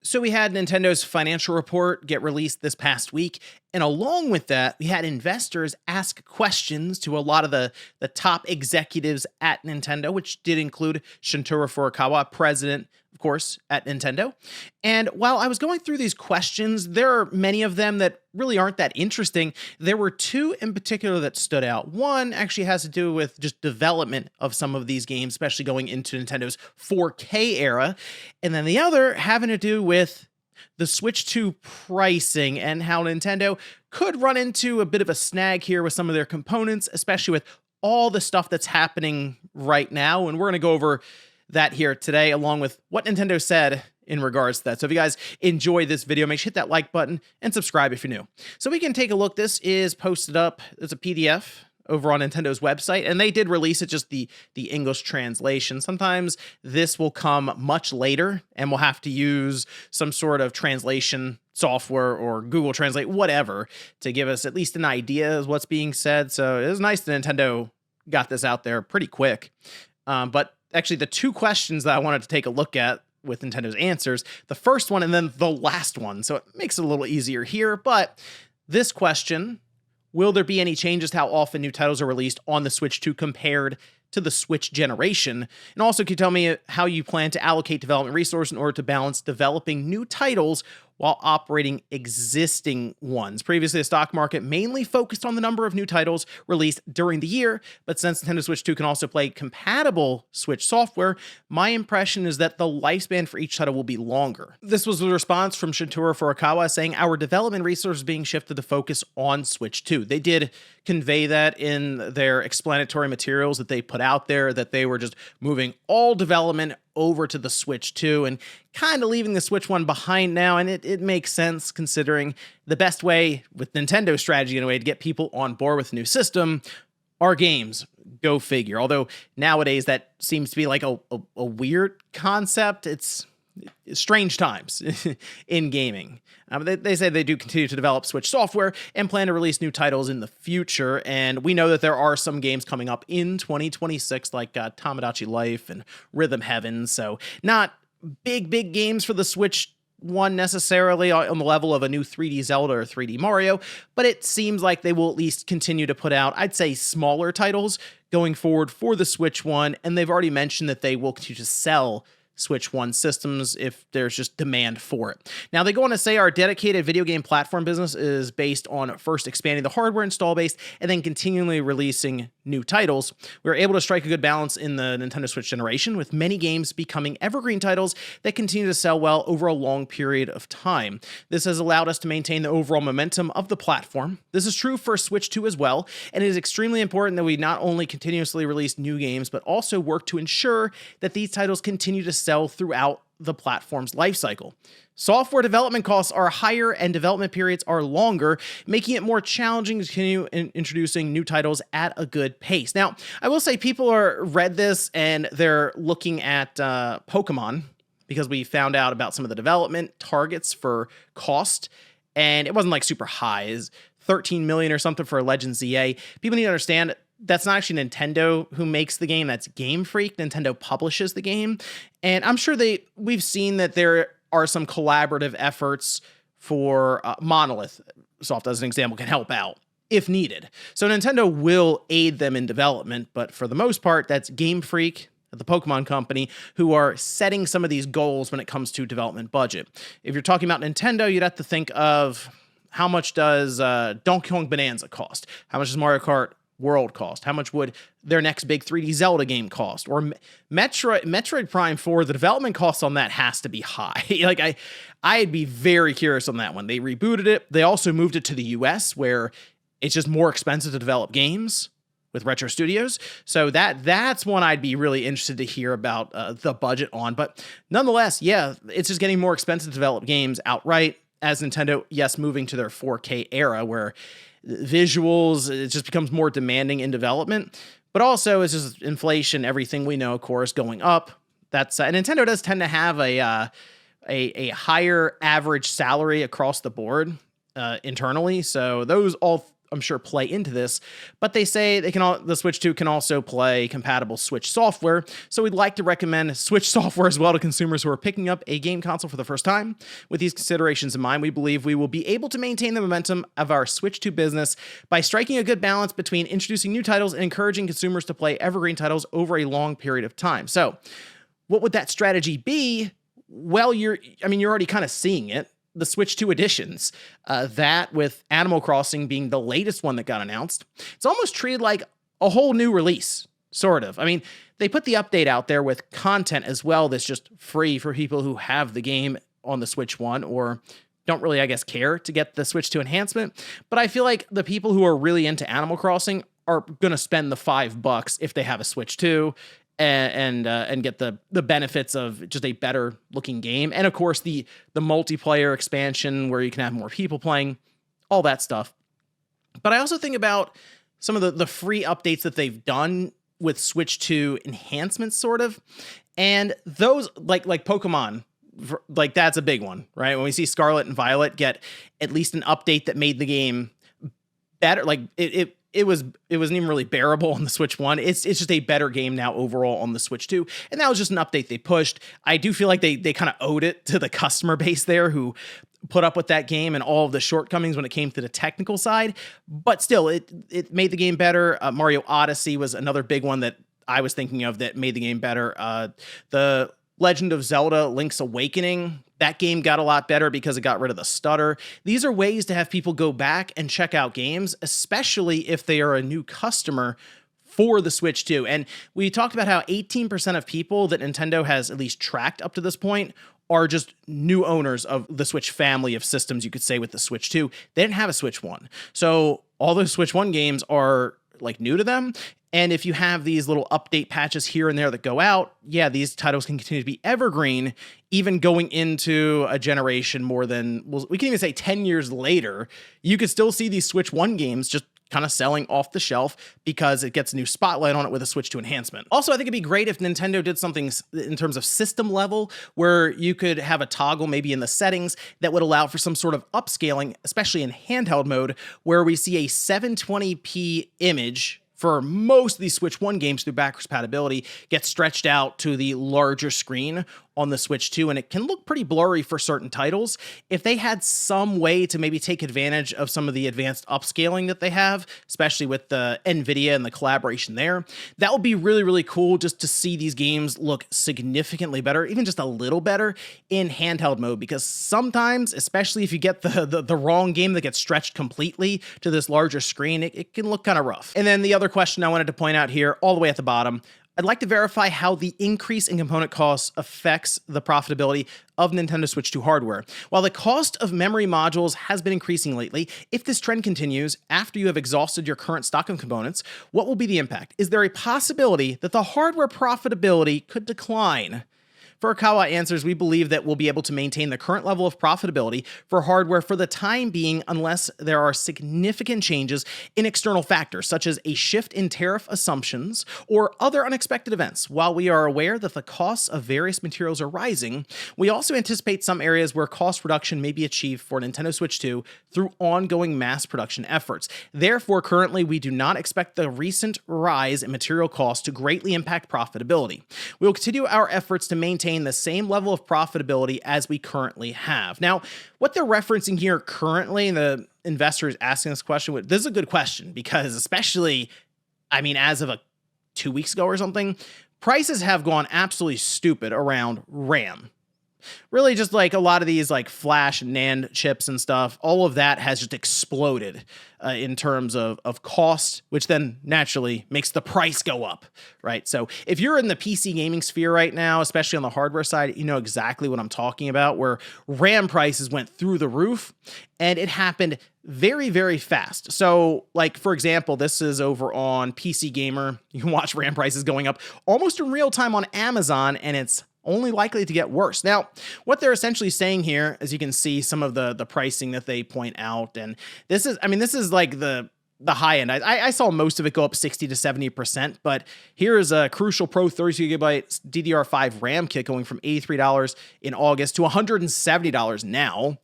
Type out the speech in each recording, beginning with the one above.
So we had Nintendo's financial report get released this past week, and along with that, we had investors ask questions to a lot of the top executives at Nintendo, which did include Shintaro Furukawa, president, of course, at Nintendo. And while I was going through these questions, there are many of them that really aren't that interesting. There were two in particular that stood out. One actually has to do with just development of some of these games, especially going into Nintendo's 4K era. And then the other having to do with the Switch 2 pricing and how Nintendo could run into a bit of a snag here with some of their components, especially with all the stuff that's happening right now. And we're going to go over that here today, along with what Nintendo said in regards to that. So if you guys enjoy this video, make sure you hit that like button and subscribe if you're new. So we can take a look. This is posted up as a PDF over on Nintendo's website, and they did release it, just the English translation. Sometimes this will come much later, and we'll have to use some sort of translation software or Google Translate, whatever, to give us at least an idea of what's being said. So it was nice that Nintendo got this out there pretty quick. But actually, the two questions that I wanted to take a look at with Nintendo's answers, the first one and then the last one, so it makes it a little easier here. But this question: will there be any changes to how often new titles are released on the Switch 2 compared to the Switch generation? And also, can you tell me how you plan to allocate development resources in order to balance developing new titles while operating existing ones? Previously, the stock market mainly focused on the number of new titles released during the year, but since Nintendo Switch 2 can also play compatible Switch software, my impression is that the lifespan for each title will be longer. This was a response from Shintaro Furukawa saying, our development resources being shifted to focus on Switch 2. They did convey that in their explanatory materials that they put out there, that they were just moving all development over to the Switch 2 and kind of leaving the Switch 1 behind now. And it makes sense, considering the best way with Nintendo's strategy in a way to get people on board with a new system are games. Go figure. Although nowadays that seems to be like a weird concept. It's strange times in gaming. They say they do continue to develop Switch software and plan to release new titles in the future. And we know that there are some games coming up in 2026, like Tomodachi Life and Rhythm Heaven. So not big games for the Switch 1 necessarily on the level of a new 3D Zelda or 3D Mario, but it seems like they will at least continue to put out, I'd say, smaller titles going forward for the Switch 1. And they've already mentioned that they will continue to sell Switch 1 systems if there's just demand for it. Now, they go on to say our dedicated video game platform business is based on first expanding the hardware install base and then continually releasing new titles. We were able to strike a good balance in the Nintendo Switch generation, with many games becoming evergreen titles that continue to sell well over a long period of time. This has allowed us to maintain the overall momentum of the platform. This is true for Switch 2 as well, and it is extremely important that we not only continuously release new games, but also work to ensure that these titles continue to sell throughout the platform's lifecycle. Software development costs are higher and development periods are longer, making it more challenging to continue introducing new titles at a good pace. Now, I will say people are read this and they're looking at Pokemon, because we found out about some of the development targets for cost, and it wasn't like super high. It's 13 million or something for Legend ZA. People need to understand that's not actually Nintendo who makes the game. That's Game Freak. Nintendo publishes the game. And I'm sure we've seen that there are some collaborative efforts for Monolith. Soft, as an example, can help out if needed. So Nintendo will aid them in development, but for the most part, that's Game Freak, the Pokemon company, who are setting some of these goals when it comes to development budget. If you're talking about Nintendo, you'd have to think of how much does Donkey Kong Bonanza cost? How much does Mario Kart World cost? How much would their next big 3D Zelda game cost? Or Metroid Prime 4, the development cost on that has to be high. Like I'd be very curious on that one. They rebooted it. They also moved it to the US, where it's just more expensive to develop games with Retro Studios. So that's one I'd be really interested to hear about the budget on. But nonetheless, yeah, it's just getting more expensive to develop games outright, as Nintendo, yes, moving to their 4K era, where visuals, it just becomes more demanding in development. But also, it's just inflation, everything we know, of course, going up. That's and Nintendo does tend to have a higher average salary across the board internally. So those all I'm sure, play into this, but they say the Switch 2 can also play compatible Switch software. So we'd like to recommend Switch software as well to consumers who are picking up a game console for the first time. With these considerations in mind, we believe we will be able to maintain the momentum of our Switch 2 business by striking a good balance between introducing new titles and encouraging consumers to play evergreen titles over a long period of time. So what would that strategy be? Well, you're already kind of seeing it. The Switch 2 editions, that with Animal Crossing being the latest one that got announced, it's almost treated like a whole new release, sort of. I mean, they put the update out there with content as well that's just free for people who have the game on the Switch 1 or don't really, I guess, care to get the Switch 2 enhancement. But I feel like the people who are really into Animal Crossing are going to spend the $5 if they have a Switch 2 and get the benefits of just a better looking game. And of course, the multiplayer expansion where you can have more people playing, all that stuff. But I also think about some of the free updates that they've done with Switch 2 enhancements, sort of. And those, like Pokemon, like that's a big one, right? When we see Scarlet and Violet get at least an update that made the game better, like it wasn't even really bearable on the Switch 1. It's just a better game now overall on the Switch 2. And that was just an update they pushed. I do feel like they kind of owed it to the customer base there who put up with that game and all of the shortcomings when it came to the technical side. But still, it made the game better. Mario Odyssey was another big one that I was thinking of that made the game better. The Legend of Zelda Link's Awakening, that game got a lot better because it got rid of the stutter. These are ways to have people go back and check out games, especially if they are a new customer for the Switch 2. And we talked about how 18% of people that Nintendo has at least tracked up to this point are just new owners of the Switch family of systems, you could say, with the Switch 2. They didn't have a Switch 1. So all those Switch 1 games are like new to them. And if you have these little update patches here and there that go out, yeah, these titles can continue to be evergreen, even going into a generation more than, well, we can even say 10 years later. You could still see these Switch 1 games just kind of selling off the shelf because it gets a new spotlight on it with a Switch 2 enhancement. Also, I think it'd be great if Nintendo did something in terms of system level where you could have a toggle maybe in the settings that would allow for some sort of upscaling, especially in handheld mode, where we see a 720p image for most of these Switch 1 games through backwards compatibility gets stretched out to the larger screen on the Switch 2, and it can look pretty blurry for certain titles. If they had some way to maybe take advantage of some of the advanced upscaling that they have, especially with the NVIDIA and the collaboration there, that would be really, really cool just to see these games look significantly better, even just a little better in handheld mode, because sometimes, especially if you get the wrong game that gets stretched completely to this larger screen, it can look kind of rough. And then the other question I wanted to point out here, all the way at the bottom, I'd like to verify how the increase in component costs affects the profitability of Nintendo Switch 2 hardware. While the cost of memory modules has been increasing lately, if this trend continues after you have exhausted your current stock of components, what will be the impact? Is there a possibility that the hardware profitability could decline? Furukawa answers, we believe that we'll be able to maintain the current level of profitability for hardware for the time being unless there are significant changes in external factors, such as a shift in tariff assumptions or other unexpected events. While we are aware that the costs of various materials are rising, we also anticipate some areas where cost reduction may be achieved for Nintendo Switch 2 through ongoing mass production efforts. Therefore, currently, we do not expect the recent rise in material costs to greatly impact profitability. We will continue our efforts to maintain the same level of profitability as we currently have. Now, what they're referencing here currently, the investor is asking this question, this is a good question because especially, as of 2 weeks ago or something, prices have gone absolutely stupid around RAM. Really just like a lot of these like flash and NAND chips and stuff, all of that has just exploded in terms of cost, which then naturally makes the price go up, right? So if you're in the PC gaming sphere right now, especially on the hardware side, you know exactly what I'm talking about, where RAM prices went through the roof and it happened very, very fast. So like, for example, this is over on PC Gamer. You can watch RAM prices going up almost in real time on Amazon, and it's only likely to get worse. Now, what they're essentially saying here, as you can see some of the pricing that they point out, and this is like the high end. I saw most of it go up 60 to 70%, but here is a Crucial Pro 32GB DDR5 RAM kit going from $83 in August to $170 now.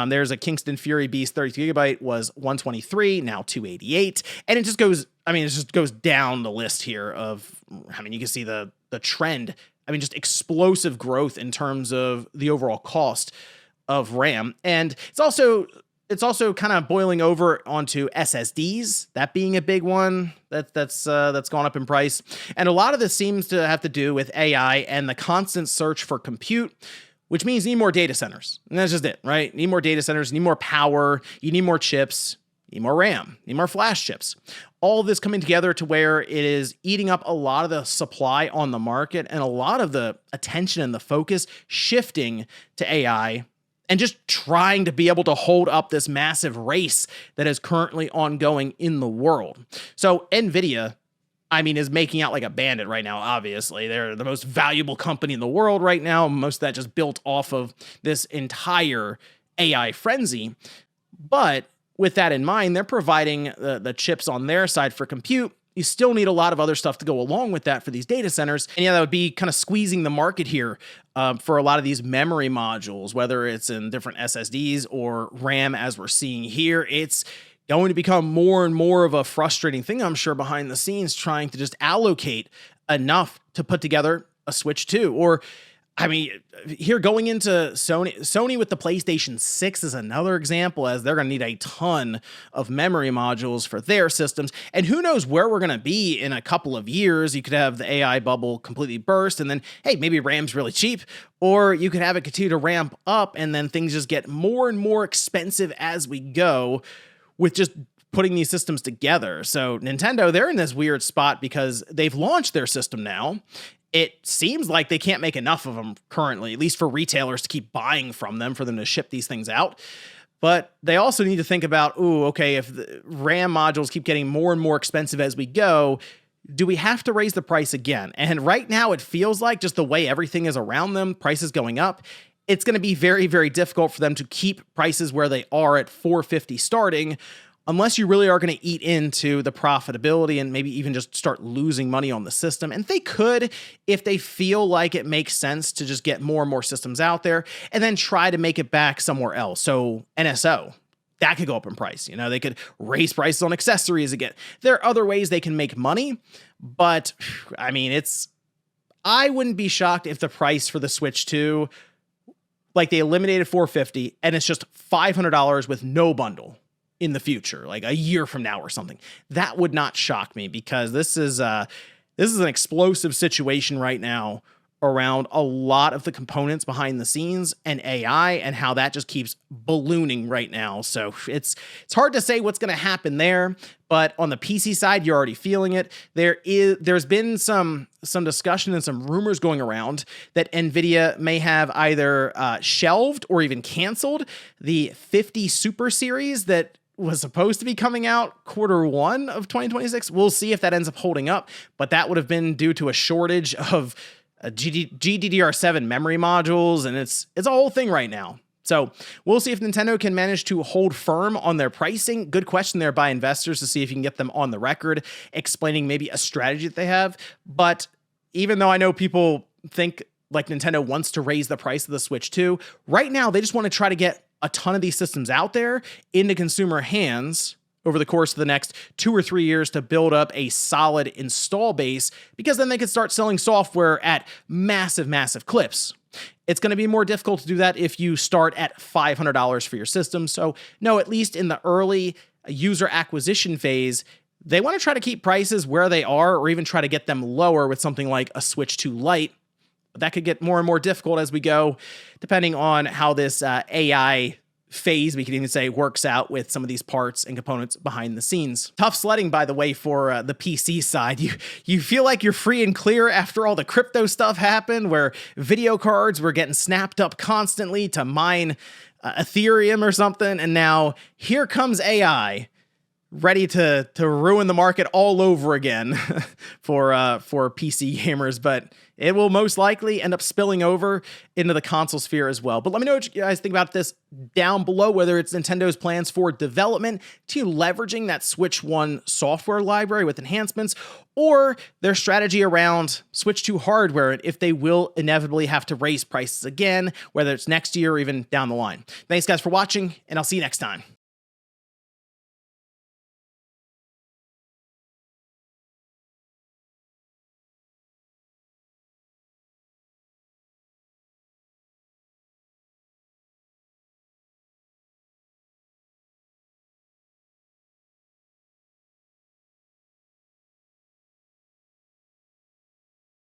There's a Kingston Fury Beast 32 gigabyte was 123, now 288. And it just goes, it just goes down the list here of, you can see the trend. Just explosive growth in terms of the overall cost of RAM. And it's also kind of boiling over onto SSDs, that being a big one that's gone up in price. And a lot of this seems to have to do with AI and the constant search for compute, which means you need more data centers. And that's just it, right? You need more data centers, you need more power, you need more chips, you need more RAM, you need more flash chips. All of this coming together to where it is eating up a lot of the supply on the market and a lot of the attention and the focus shifting to AI and just trying to be able to hold up this massive race that is currently ongoing in the world. So NVIDIA, is making out like a bandit right now, obviously. They're the most valuable company in the world right now. Most of that just built off of this entire AI frenzy. But with that in mind, they're providing the chips on their side for compute. You still need a lot of other stuff to go along with that for these data centers. And yeah, that would be kind of squeezing the market here for a lot of these memory modules, whether it's in different SSDs or RAM as we're seeing here. It's going to become more and more of a frustrating thing, I'm sure, behind the scenes, trying to just allocate enough to put together a Switch 2. Or, here going into Sony with the PlayStation 6 is another example, as they're going to need a ton of memory modules for their systems. And who knows where we're going to be in a couple of years. You could have the AI bubble completely burst, and then, hey, maybe RAM's really cheap. Or you could have it continue to ramp up, and then things just get more and more expensive as we go with just putting these systems together. So Nintendo, they're in this weird spot because they've launched their system now. It seems like they can't make enough of them currently, at least for retailers to keep buying from them, for them to ship these things out. But they also need to think about, if the RAM modules keep getting more and more expensive as we go, do we have to raise the price again? And right now it feels like, just the way everything is around them, prices going up, it's going to be very, very difficult for them to keep prices where they are at $450 starting, unless you really are going to eat into the profitability and maybe even just start losing money on the system. And they could, if they feel like it makes sense to just get more and more systems out there and then try to make it back somewhere else. So NSO, that could go up in price. They could raise prices on accessories again. There are other ways they can make money, but I wouldn't be shocked if the price for the Switch 2, like they eliminated $450 and it's just $500 with no bundle in the future, like a year from now or something. That would not shock me, because this is an explosive situation right now around a lot of the components behind the scenes and AI, and how that just keeps ballooning right now. So it's hard to say what's going to happen there, but on the PC side, you're already feeling it. There's been some discussion and some rumors going around that NVIDIA may have either shelved or even canceled the 50 Super series that was supposed to be coming out Q1 of 2026. We'll see if that ends up holding up, but that would have been due to a shortage of GDDR7 memory modules, and it's a whole thing right now. So we'll see if Nintendo can manage to hold firm on their pricing. Good question there by investors, to see if you can get them on the record explaining maybe a strategy that they have. But even though I know people think like Nintendo wants to raise the price of the Switch 2, right now they just want to try to get a ton of these systems out there into consumer hands over the course of the next 2 or 3 years to build up a solid install base, because then they could start selling software at massive, massive clips. It's going to be more difficult to do that if you start at $500 for your system. So no, at least in the early user acquisition phase, they want to try to keep prices where they are, or even try to get them lower with something like a Switch 2 Lite. That could get more and more difficult as we go, depending on how this AI phase, we can even say, works out with some of these parts and components behind the scenes. Tough sledding, by the way, for the PC side. You feel like you're free and clear after all the crypto stuff happened, where video cards were getting snapped up constantly to mine Ethereum or something, and now here comes AI ready to ruin the market all over again for PC gamers, but it will most likely end up spilling over into the console sphere as well. But let me know what you guys think about this down below, whether it's Nintendo's plans for development to leveraging that Switch 1 software library with enhancements, or their strategy around Switch 2 hardware, and if they will inevitably have to raise prices again, whether it's next year or even down the line. Thanks guys for watching, and I'll see you next time.